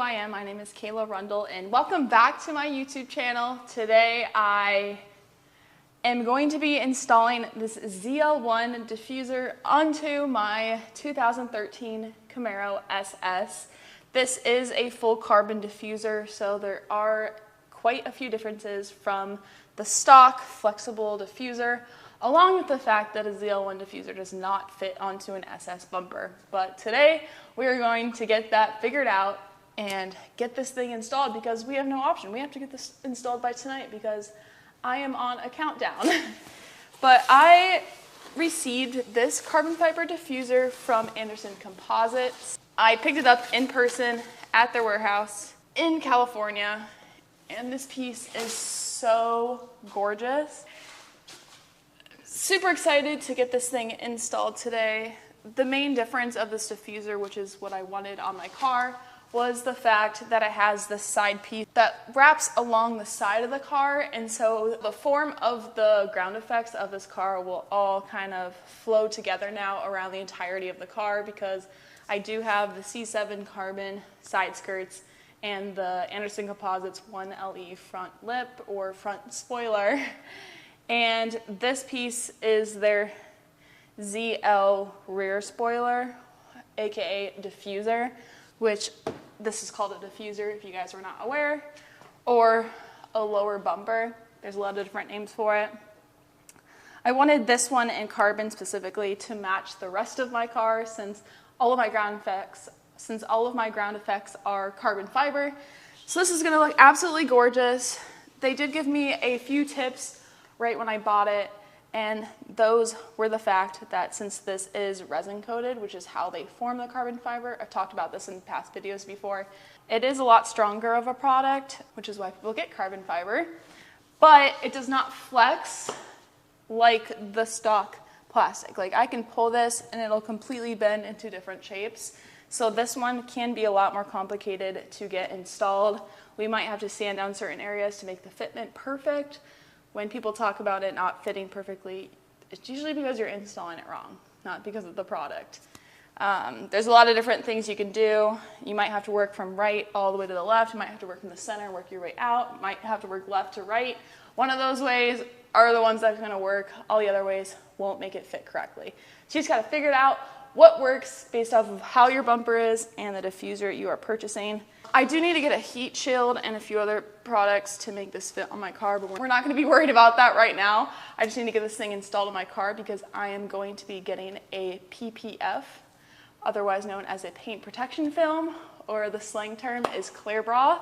I am. My name is Kayla Rundle, and welcome back to my YouTube channel. Today I am going to be installing this ZL1 diffuser onto my 2013 Camaro SS. This is a full carbon diffuser, so there are quite a few differences from the stock flexible diffuser, along with the fact that a ZL1 diffuser does not fit onto an SS bumper. But today we are going to get that figured out and get this thing installed because we have no option. We have to get this installed by tonight because I am on a countdown. But I received this carbon fiber diffuser from Anderson Composites. I picked it up in person at their warehouse in California, and this piece is so gorgeous. Super excited to get this thing installed today. The main difference of this diffuser, which is what I wanted on my car, was the fact that it has this side piece that wraps along the side of the car, and so the form of the ground effects of this car will all kind of flow together now around the entirety of the car, because I do have the C7 carbon side skirts and the Anderson Composites 1LE front lip or front spoiler. And this piece is their ZL rear spoiler, aka diffuser, which this is called a diffuser if you guys were not aware, or a lower bumper. There's a lot of different names for it. I wanted this one in carbon specifically to match the rest of my car, since all of my ground effects are carbon fiber. So this is gonna look absolutely gorgeous. They did give me a few tips right when I bought it, and those were the fact that since this is resin coated, which is how they form the carbon fiber, I've talked about this in past videos before, it is a lot stronger of a product, which is why people get carbon fiber, but it does not flex like the stock plastic. Like, I can pull this and it'll completely bend into different shapes. So this one can be a lot more complicated to get installed. We might have to sand down certain areas to make the fitment perfect. When people talk about it not fitting perfectly, it's usually because you're installing it wrong, not because of the product. There's a lot of different things you can do. You might have to work from right all the way to the left. You might have to work from the center, work your way out. You might have to work left to right. One of those ways are the ones that are gonna work. All the other ways won't make it fit correctly. So you just gotta figure it out what works based off of how your bumper is and the diffuser you are purchasing. I do need to get a heat shield and a few other products to make this fit on my car, but we're not going to be worried about that right now. I just need to get this thing installed on my car because I am going to be getting a PPF, otherwise known as a paint protection film, or the slang term is Clear Bra,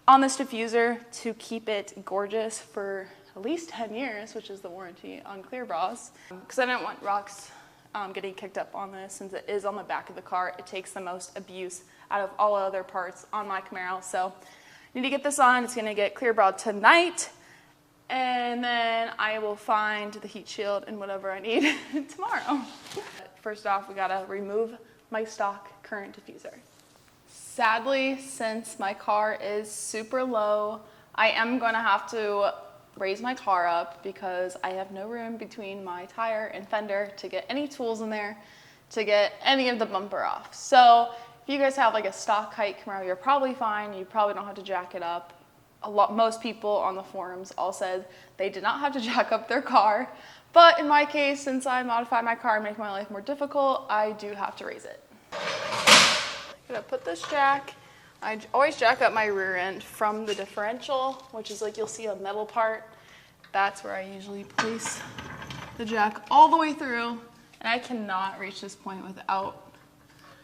on this diffuser to keep it gorgeous for at least 10 years, which is the warranty on Clear Bras, because I didn't want rocks getting kicked up on this. Since it is on the back of the car, it takes the most abuse out of all other parts on my Camaro. So I need to get this on. It's gonna get Clear Bra tonight, and then I will find the heat shield and whatever I need tomorrow. First off, we gotta remove my stock current diffuser. Sadly, since my car is super low, I am gonna have to raise my car up because I have no room between my tire and fender to get any tools in there to get any of the bumper off. So if you guys have like a stock height Camaro, you're probably fine. You probably don't have to jack it up. Most people on the forums all said they did not have to jack up their car. But in my case, since I modified my car and make my life more difficult, I do have to raise it. I'm gonna put this jack. I always jack up my rear end from the differential, which is like, you'll see a metal part. That's where I usually place the jack all the way through. And I cannot reach this point without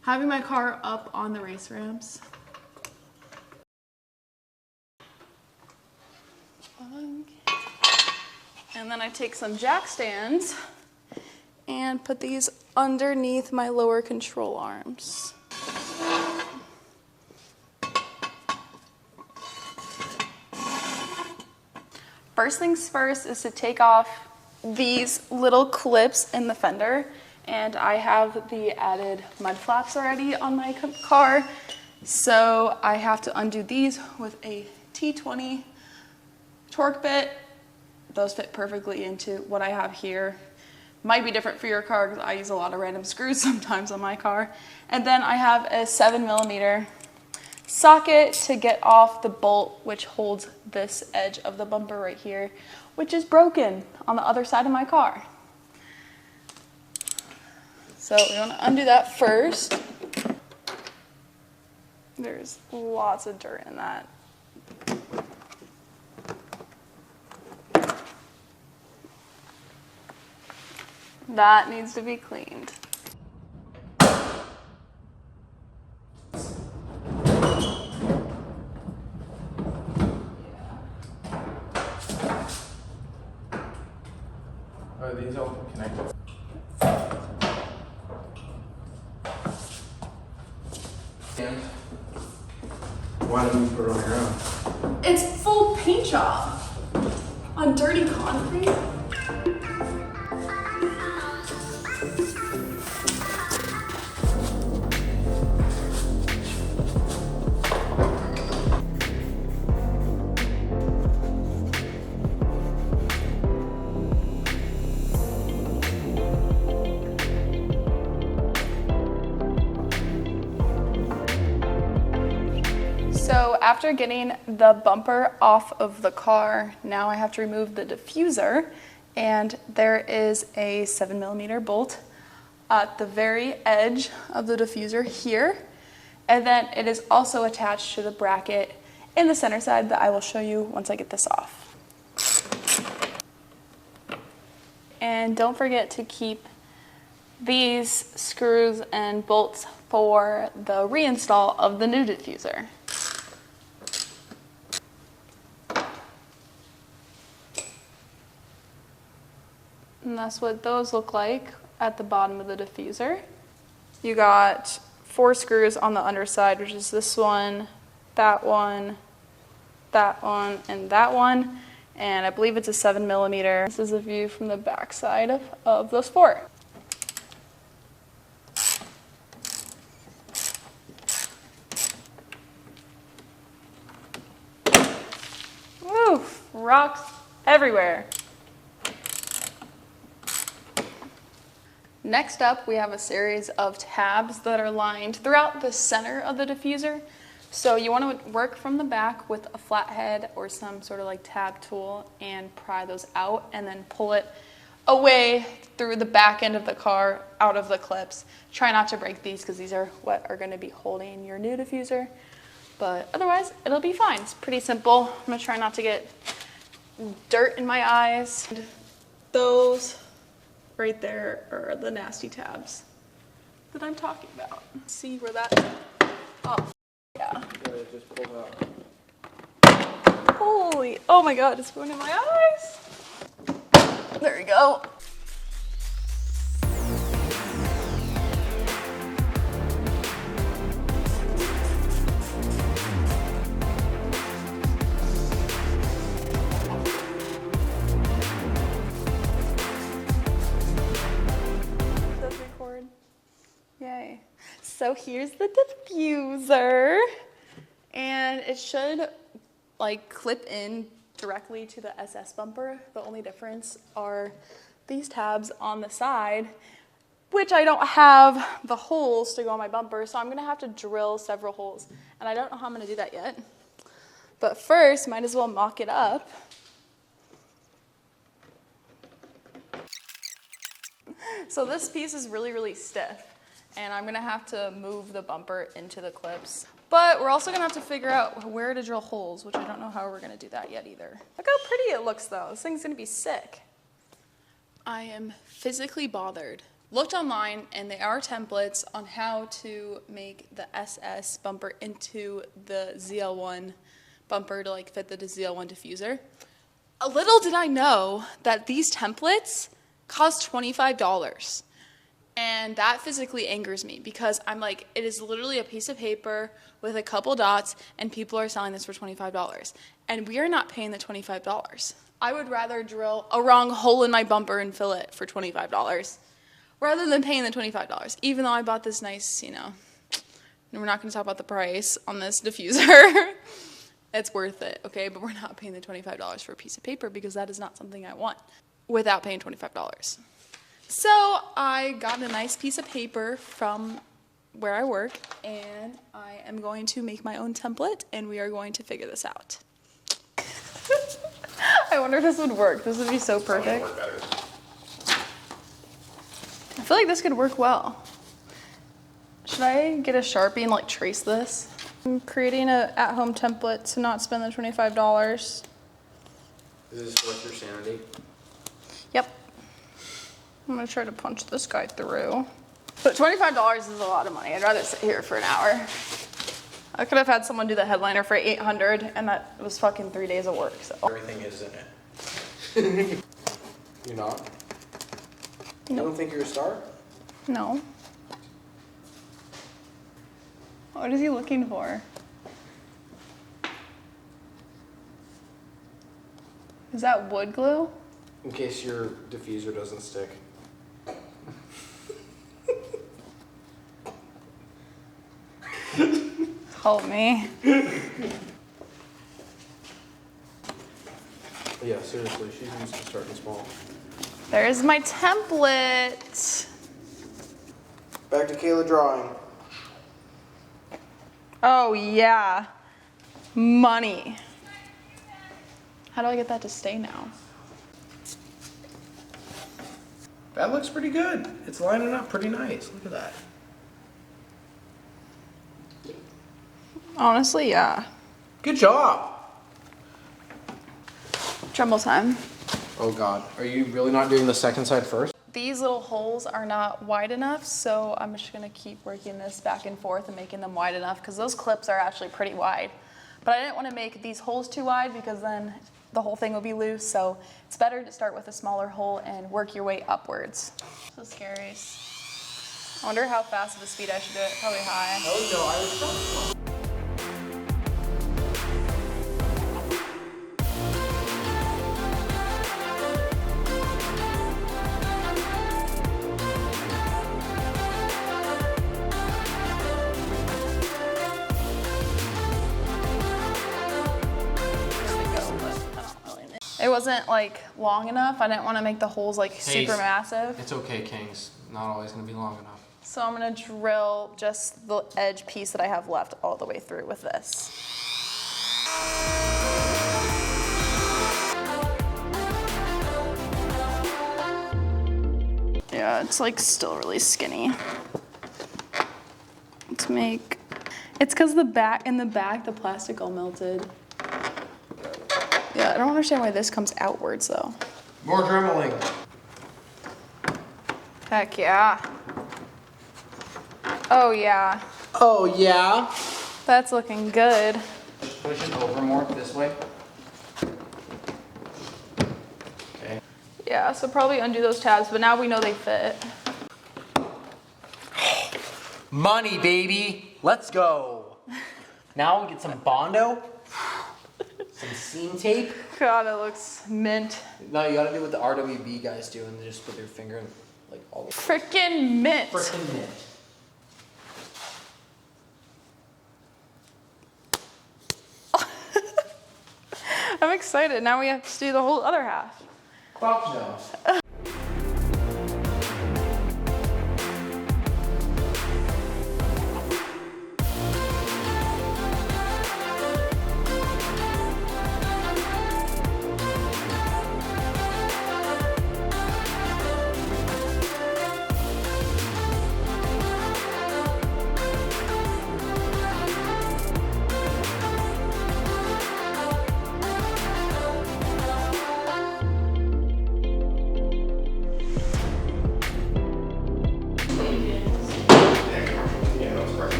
having my car up on the race ramps. And then I take some jack stands and put these underneath my lower control arms. First things first is to take off these little clips in the fender, and I have the added mud flaps already on my car, so I have to undo these with a T20 torque bit. Those fit perfectly into what I have here. Might be different for your car because I use a lot of random screws sometimes on my car. And then I have a 7mm socket to get off the bolt which holds this edge of the bumper right here, which is broken on the other side of my car. So we want to undo that first. There's lots of dirt in that. That needs to be cleaned. Are these all connected? And why don't you put it on your own? It's full paint job on dirty concrete. So after getting the bumper off of the car, now I have to remove the diffuser, and there is a 7mm bolt at the very edge of the diffuser here, and then it is also attached to the bracket in the center side that I will show you once I get this off. And don't forget to keep these screws and bolts for the reinstall of the new diffuser. And that's what those look like at the bottom of the diffuser. You got 4 screws on the underside, which is this one, that one, and that one. And I believe it's a 7mm. This is a view from the back side of those 4. Woo, rocks everywhere. Next up, we have a series of tabs that are lined throughout the center of the diffuser. So you want to work from the back with a flathead or some sort of like tab tool and pry those out, and then pull it away through the back end of the car out of the clips. Try not to break these because these are what are going to be holding your new diffuser. But otherwise, it'll be fine. It's pretty simple. I'm going to try not to get dirt in my eyes. Those right there are the nasty tabs that I'm talking about. See where that, oh, yeah. Just pull out. Holy, oh my God, it's going in my eyes. There we go. Yay. So here's the diffuser, and it should like clip in directly to the SS bumper. The only difference are these tabs on the side, which I don't have the holes to go on my bumper, so I'm gonna have to drill several holes, and I don't know how I'm gonna do that yet. But first, might as well mock it up. So this piece is really, really stiff, and I'm gonna have to move the bumper into the clips. But we're also gonna have to figure out where to drill holes, which I don't know how we're gonna do that yet either. Look how pretty it looks though. This thing's gonna be sick. I am physically bothered. Looked online, and there are templates on how to make the SS bumper into the ZL1 bumper to like fit the ZL1 diffuser. A little did I know that these templates cost $25. And that physically angers me because I'm like, it is literally a piece of paper with a couple dots, and people are selling this for $25. And we are not paying the $25. I would rather drill a wrong hole in my bumper and fill it for $25 rather than paying the $25. Even though I bought this nice, you know, and we're not going to talk about the price on this diffuser. It's worth it, okay? But we're not paying the $25 for a piece of paper because that is not something I want without paying $25. So I got a nice piece of paper from where I work, and I am going to make my own template, and we are going to figure this out. I wonder if this would work. This would be so perfect. I feel like this could work well. Should I get a Sharpie and like trace this? I'm creating an at-home template to not spend the $25. Is this worth your sanity? Yep. I'm gonna try to punch this guy through. But $25 is a lot of money. I'd rather sit here for an hour. I could have had someone do the headliner for $800, and that was fucking 3 days of work, so. Everything is in it. You're not? You don't think you're a star? No. What is he looking for? Is that wood glue? In case your diffuser doesn't stick. Help me. Yeah, seriously, she's used to starting small. There's my template. Back to Kayla drawing. Oh yeah, money. How do I get that to stay now? That looks pretty good. It's lining up pretty nice. Look at that. Honestly, yeah. Good job. Dremel time. Oh God, are you really not doing the second side first? These little holes are not wide enough, so I'm just gonna keep working this back and forth and making them wide enough, because those clips are actually pretty wide. But I didn't want to make these holes too wide because then the whole thing will be loose, so it's better to start with a smaller hole and work your way upwards. So scary. I wonder how fast of a speed I should do it. Probably high. Oh no, I was trying. It wasn't like long enough. I didn't want to make the holes like super massive. It's okay, Kings. Not always gonna be long enough. So I'm gonna drill just the edge piece that I have left all the way through with this. Yeah, it's like still really skinny. Let's make, it's cause in the back, the plastic all melted. Yeah, I don't understand why this comes outwards though. More dremeling. Heck yeah. Oh yeah. Oh yeah. That's looking good. Push it over more this way. Okay. Yeah, so probably undo those tabs, but now we know they fit. Money, baby. Let's go. Now we get some Bondo, some seam tape. God, it looks mint. No, you gotta do what the RWB guys do and they just put their finger in like all the Frickin' mint. frickin' mint. I'm excited. Now we have to do the whole other half. Fuck no.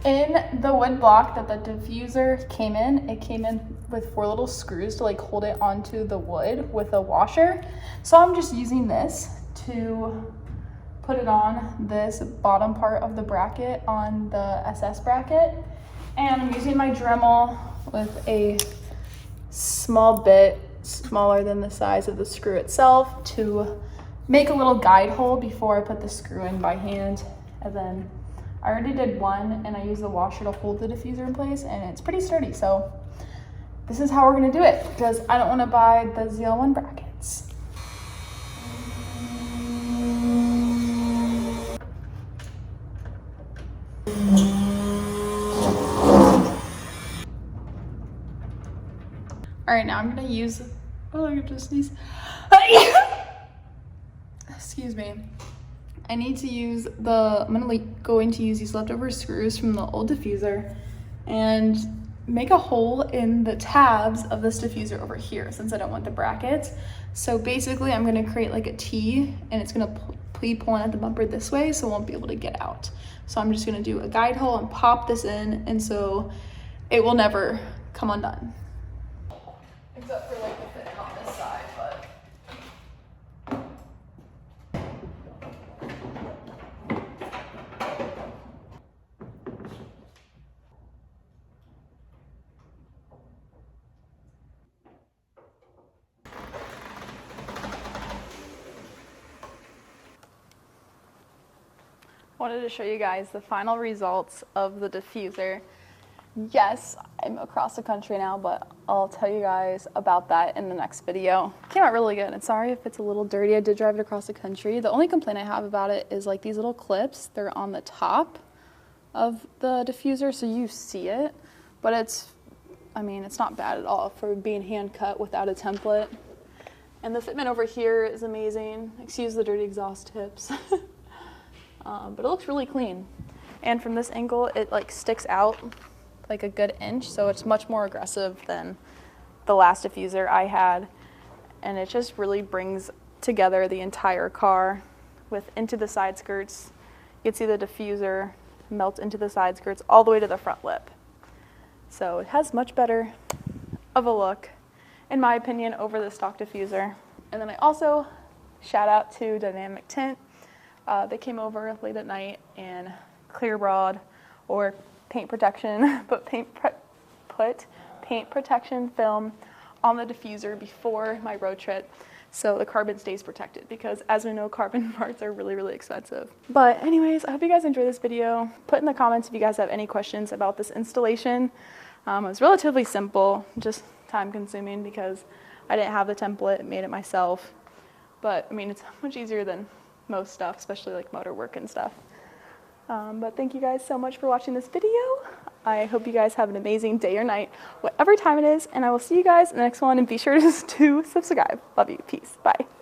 In the wood block that the diffuser came in, it came in with 4 little screws to like hold it onto the wood with a washer. So I'm just using this to put it on this bottom part of the bracket on the SS bracket. And I'm using my Dremel with a small bit smaller than the size of the screw itself to make a little guide hole before I put the screw in by hand. And then I already did one, and I use the washer to hold the diffuser in place, and it's pretty sturdy. So this is how we're gonna do it, because I don't wanna buy the ZL1 brackets. All right, now I'm gonna use, oh, I just sneeze. Excuse me. I need to use I'm going to use these leftover screws from the old diffuser and make a hole in the tabs of this diffuser over here since I don't want the brackets. So basically I'm gonna create like a T, and it's gonna be pulling at the bumper this way, so it won't be able to get out. So I'm just gonna do a guide hole and pop this in, and so it will never come undone. Except for like the thing on this side, but. Wanted to show you guys the final results of the diffuser. Yes, I'm across the country now, but I'll tell you guys about that in the next video. It came out really good, and sorry if it's a little dirty. I did drive it across the country. The only complaint I have about it is like these little clips. They're on the top of the diffuser, so you see it, but it's not bad at all for being hand cut without a template. And the fitment over here is amazing. Excuse the dirty exhaust tips. But it looks really clean. And from this angle, it like sticks out like a good inch, so it's much more aggressive than the last diffuser I had. And it just really brings together the entire car with into the side skirts. You can see the diffuser melt into the side skirts all the way to the front lip. So it has much better of a look, in my opinion, over the stock diffuser. And then I also shout out to Dynamic Tint. They came over late at night and clear broad or paint protection, put paint protection film on the diffuser before my road trip, so the carbon stays protected, because as we know, carbon parts are really, really expensive. But anyways, I hope you guys enjoyed this video. Put in the comments if you guys have any questions about this installation. It was relatively simple, just time consuming because I didn't have the template, made it myself. But I mean, it's much easier than most stuff, especially like motor work and stuff. But thank you guys so much for watching this video. I hope you guys have an amazing day or night, whatever time it is, and I will see you guys in the next one, and be sure to subscribe. Love you. Peace. Bye.